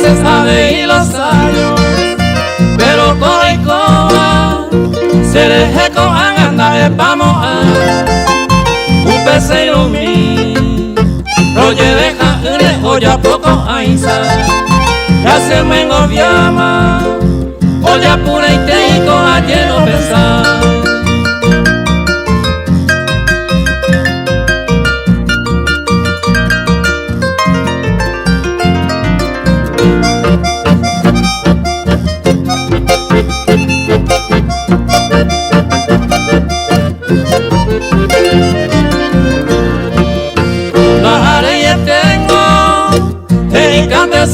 meses ave y los años, pero cola y cola se deje con anda vamos a un pecero mi roye deja o ya poco aiza ya se me engobiama o ya pura y teico a lleno pensar.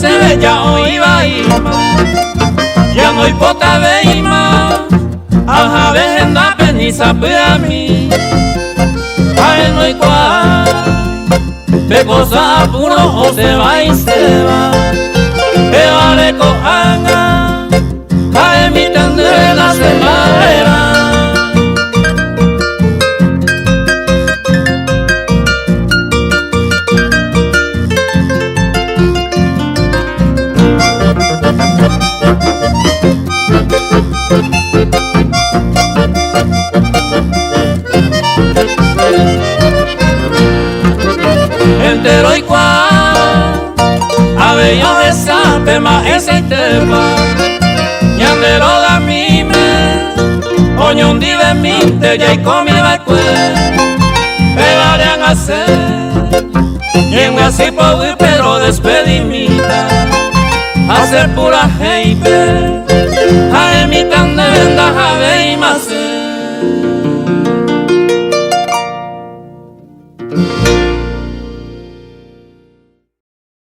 Se ve ya hoy va ima, ya no hay pota de ima, a ver en la peniza a mí, a él no hay cual, de cosa apuro o se va y se va, que vale cojanga, a él mi tendrena se madera. Entero y cual, abello de sape más ese tema, ñandero da mime, oño un dive minte, ya y comi va cue, me varían a hacer, y en así puedo ir pero despedimita, hacer pura heipe.